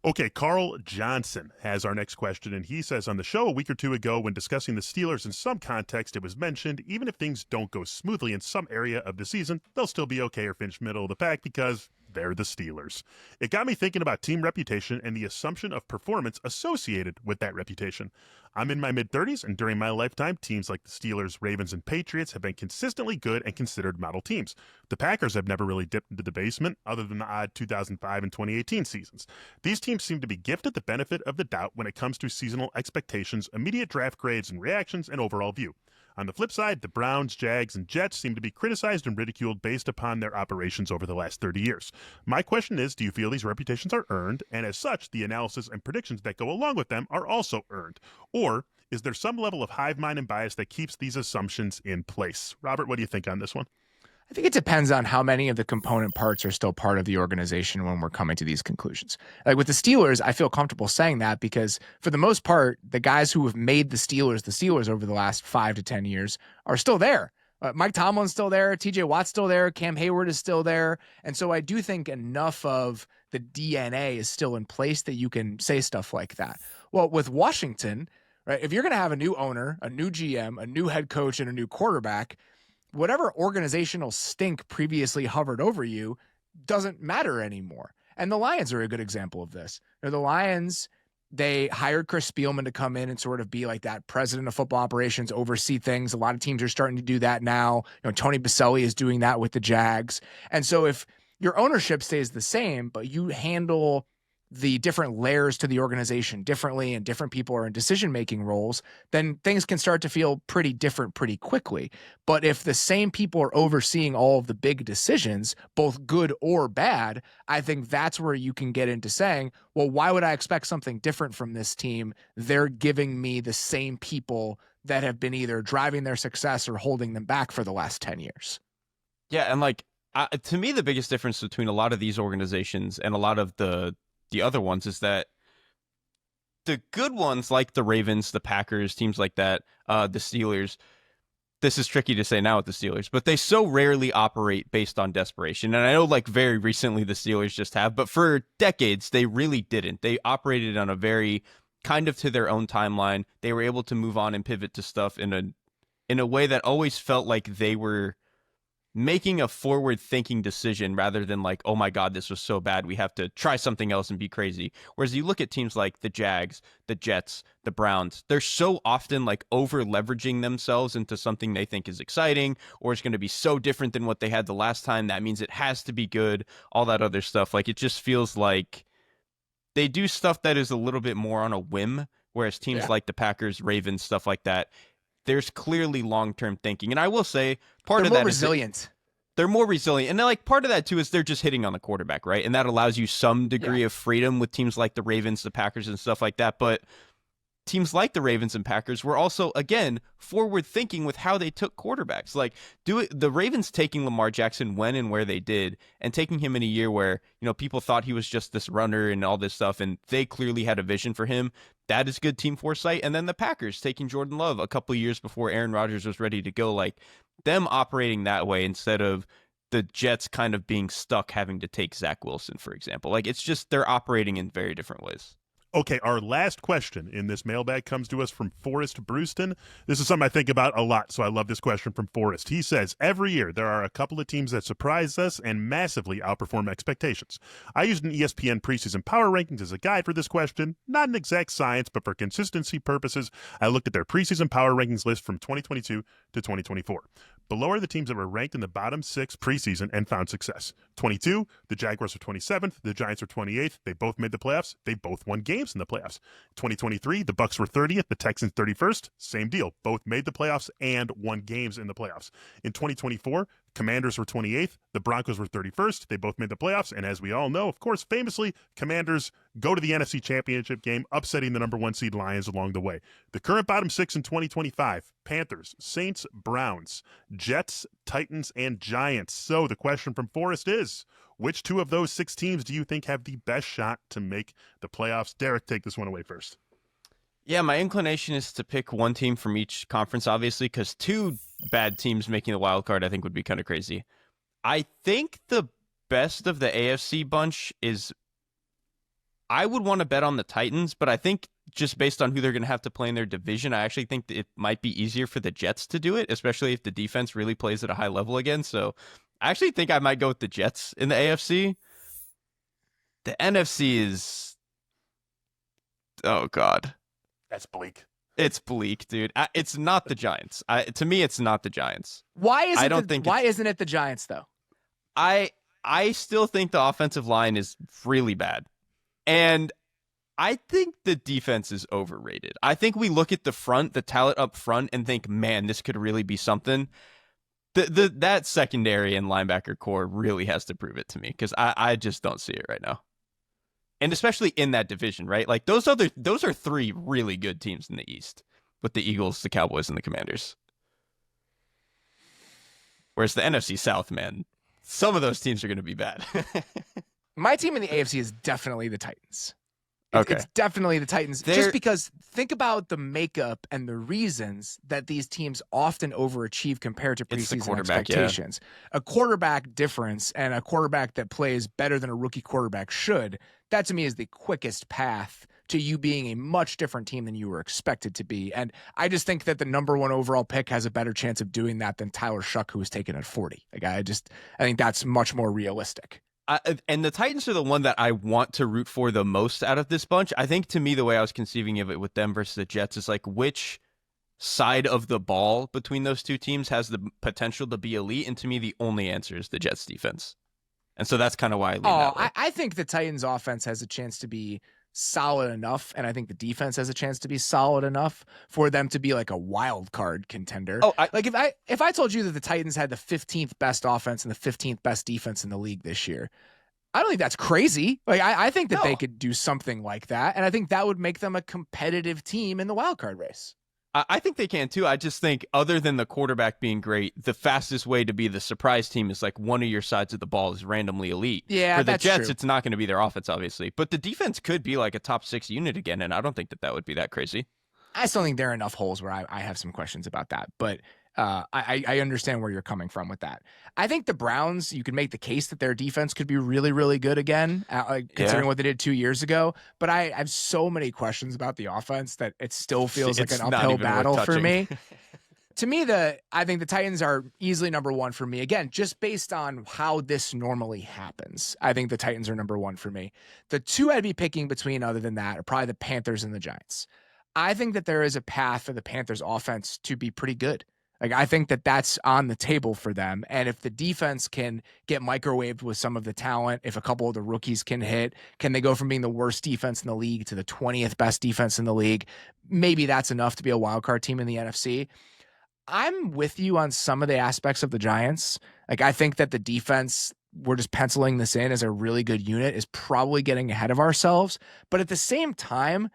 Okay, Carl Johnson has our next question, and he says, on the show a week or two ago, when discussing the Steelers in some context, it was mentioned, even if things don't go smoothly in some area of the season, they'll still be okay or finish middle of the pack because they're the Steelers. It got me thinking about team reputation and the assumption of performance associated with that reputation. I'm in my mid-30s, and during my lifetime, teams like the Steelers, Ravens, and Patriots have been consistently good and considered model teams. The Packers have never really dipped into the basement, other than the odd 2005 and 2018 seasons. These teams seem to be gifted the benefit of the doubt when it comes to seasonal expectations, immediate draft grades and reactions, and overall view. On the flip side, the Browns, Jags, and Jets seem to be criticized and ridiculed based upon their operations over the last 30 years. My question is, do you feel these reputations are earned, and as such, the analysis and predictions that go along with them are also earned? Or is there some level of hive mind and bias that keeps these assumptions in place? Robert, what do you think on this one? I think it depends on how many of the component parts are still part of the organization when we're coming to these conclusions. Like with the Steelers, I feel comfortable saying that because for the most part, the guys who have made the Steelers over the last 5 to 10 years are still there. Mike Tomlin's still there. TJ Watt's still there. Cam Hayward is still there. And so I do think enough of the DNA is still in place that you can say stuff like that. Well, with Washington, right, if you're going to have a new owner, a new GM, a new head coach, and a new quarterback, whatever organizational stink previously hovered over you doesn't matter anymore. And the Lions are a good example of this. The Lions, they hired Chris Spielman to come in and sort of be like that president of football operations, oversee things. A lot of teams are starting to do that now. Tony Baselli is doing that with the Jags. And so if your ownership stays the same, but you handle the different layers to the organization differently and different people are in decision-making roles, then things can start to feel pretty different pretty quickly. But if the same people are overseeing all of the big decisions, both good or bad, I think that's where you can get into saying, well, why would I expect something different from this team? They're giving me the same people that have been either driving their success or holding them back for the last 10 years. Yeah, and like to me, the biggest difference between a lot of these organizations and a lot of the other ones is that the good ones like the Ravens, the Packers, teams like that, the Steelers, this is tricky to say now with the Steelers, but they so rarely operate based on desperation. And I know like very recently the Steelers just have, but for decades they really didn't. They operated on a very kind of to their own timeline. They were able to move on and pivot to stuff in a way that always felt like they were making a forward-thinking decision rather than like, oh my God, this was so bad, we have to try something else and be crazy. Whereas you look at teams like the Jags, the Jets, the Browns, they're so often like over-leveraging themselves into something they think is exciting or it's going to be so different than what they had the last time. That means it has to be good, all that other stuff. Like it just feels like they do stuff that is a little bit more on a whim, whereas teams like the Packers, Ravens, stuff like that, there's clearly long-term thinking. And I will say part of that is they're more resilient. And like part of that too is they're just hitting on the quarterback, right? And that allows you some degree of freedom with teams like the Ravens, the Packers, and stuff like that. But teams like the Ravens and Packers were also, again, forward thinking with how they took quarterbacks. Like the Ravens taking Lamar Jackson when and where they did, and taking him in a year where, people thought he was just this runner and all this stuff, and they clearly had a vision for him. That is good team foresight. And then the Packers taking Jordan Love a couple of years before Aaron Rodgers was ready to go, like them operating that way instead of the Jets kind of being stuck having to take Zach Wilson, for example. Like, it's just they're operating in very different ways. Okay, our last question in this mailbag comes to us from Forrest Brewston. This is something I think about a lot, so I love this question from Forrest. He says, every year there are a couple of teams that surprise us and massively outperform expectations. I used an ESPN preseason power rankings as a guide for this question. Not an exact science, but for consistency purposes, I looked at their preseason power rankings list from 2022 to 2024. Below are the teams that were ranked in the bottom 6 preseason and found success. 22, the Jaguars are 27th, the Giants are 28th. They both made the playoffs. They both won games in the playoffs. 2023, the Bucks were 30th, the Texans 31st. Same deal. Both made the playoffs and won games in the playoffs. In 2024, Commanders were 28th, the Broncos were 31st. They both made the playoffs, and as we all know, of course, famously, Commanders go to the NFC Championship game, upsetting the number 1 seed Lions along the way. The current bottom 6 in 2025, Panthers, Saints, Browns, Jets, Titans, and Giants. So the question from Forrest is, which 2 of those 6 teams do you think have the best shot to make the playoffs? Derek, take this one away first. Yeah, my inclination is to pick one team from each conference, obviously, because 2 bad teams making the wild card I think would be kind of crazy. I think the best of the AFC bunch is, I would want to bet on the Titans, but I think just based on who they're going to have to play in their division, I actually think that it might be easier for the Jets to do it, especially if the defense really plays at a high level again. So I actually think I might go with the Jets in the AFC. The NFC is, oh God. That's bleak. It's bleak, dude. It's not the Giants. To me, it's not the Giants. Why isn't it the Giants though? I still think the offensive line is really bad, and I think the defense is overrated. I think we look at the front, the talent up front, and think, man, this could really be something. That secondary and linebacker core really has to prove it to me, because I just don't see it right now. And especially in that division, right? Like those are 3 really good teams in the East, with the Eagles, the Cowboys, and the Commanders. Whereas the NFC South, man, some of those teams are going to be bad. My team in the AFC is definitely the Titans. Okay. It's definitely the Titans. Just because think about the makeup and the reasons that these teams often overachieve compared to preseason expectations. Yeah. A quarterback difference and a quarterback that plays better than a rookie quarterback should, that to me is the quickest path to you being a much different team than you were expected to be. And I just think that the number 1 overall pick has a better chance of doing that than Tyler Shuck, who was taken at 40. Like I think that's much more realistic. And the Titans are the one that I want to root for the most out of this bunch. I think, to me, the way I was conceiving of it with them versus the Jets is like, which side of the ball between those 2 teams has the potential to be elite? And to me, the only answer is the Jets defense. And so that's kind of why I lean that way. I think the Titans offense has a chance to be solid enough, and I think the defense has a chance to be solid enough for them to be like a wild card contender. If I told you that the Titans had the 15th best offense and the 15th best defense in the league this year, I don't think that's crazy. Like I think that they could do something like that, and I think that would make them a competitive team in the wild card race. I think they can too. I just think, other than the quarterback being great, the fastest way to be the surprise team is like one of your sides of the ball is randomly elite. Yeah, for the that's Jets, true. It's not going to be their offense, obviously, but the defense could be like a top 6 unit again, and I don't think that would be that crazy. I still think there are enough holes where I have some questions about that, but I understand where you're coming from with that. I think the Browns, you could make the case that their defense could be really, really good again, considering what they did 2 years ago. But I have so many questions about the offense that it still feels like an uphill battle for me. To me, I think the Titans are easily number 1 for me. Again, just based on how this normally happens, I think the Titans are number 1 for me. The 2 I'd be picking between, other than that, are probably the Panthers and the Giants. I think that there is a path for the Panthers offense to be pretty good. Like, I think that that's on the table for them. And if the defense can get microwaved with some of the talent, if a couple of the rookies can hit, can they go from being the worst defense in the league to the 20th best defense in the league? Maybe that's enough to be a wild card team in the NFC. I'm with you on some of the aspects of the Giants. Like, I think that the defense, we're just penciling this in as a really good unit, is probably getting ahead of ourselves. But at the same time,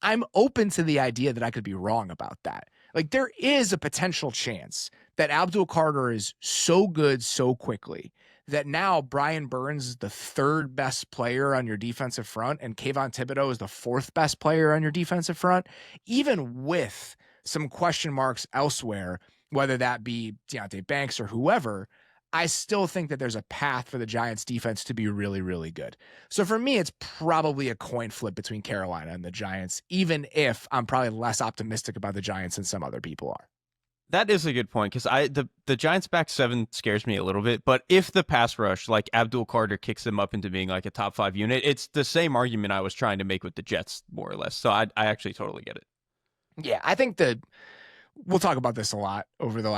I'm open to the idea that I could be wrong about that. Like, there is a potential chance that Abdul Carter is so good so quickly that now Brian Burns is the 3rd best player on your defensive front and Kayvon Thibodeau is the 4th best player on your defensive front, even with some question marks elsewhere, whether that be Deonte Banks or whoever. I still think that there's a path for the Giants defense to be really, really good. So for me, it's probably a coin flip between Carolina and the Giants, even if I'm probably less optimistic about the Giants than some other people are. That is a good point, because the Giants back seven scares me a little bit. But if the pass rush, like Abdul Carter, kicks them up into being like a top 5 unit, it's the same argument I was trying to make with the Jets, more or less. So I actually totally get it. Yeah, I think we'll talk about this a lot over the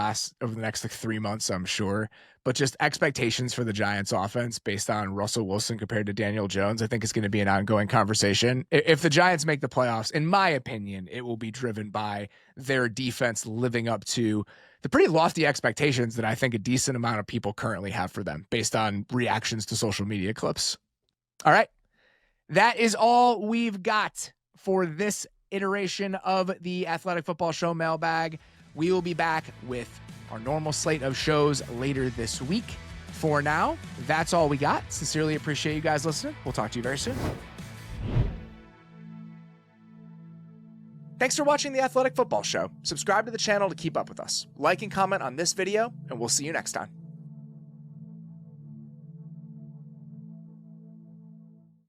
next like 3 months, I'm sure. But just expectations for the Giants offense based on Russell Wilson compared to Daniel Jones, I think is going to be an ongoing conversation. If the Giants make the playoffs, in my opinion, it will be driven by their defense living up to the pretty lofty expectations that I think a decent amount of people currently have for them based on reactions to social media clips. All right. That is all we've got for this iteration of the Athletic Football Show mailbag. We will be back with our normal slate of shows later this week. For now, that's all we got. Sincerely appreciate you guys listening. We'll talk to you very soon. Thanks for watching the Athletic Football Show. Subscribe to the channel to keep up with us. Like and comment on this video, and we'll see you next time.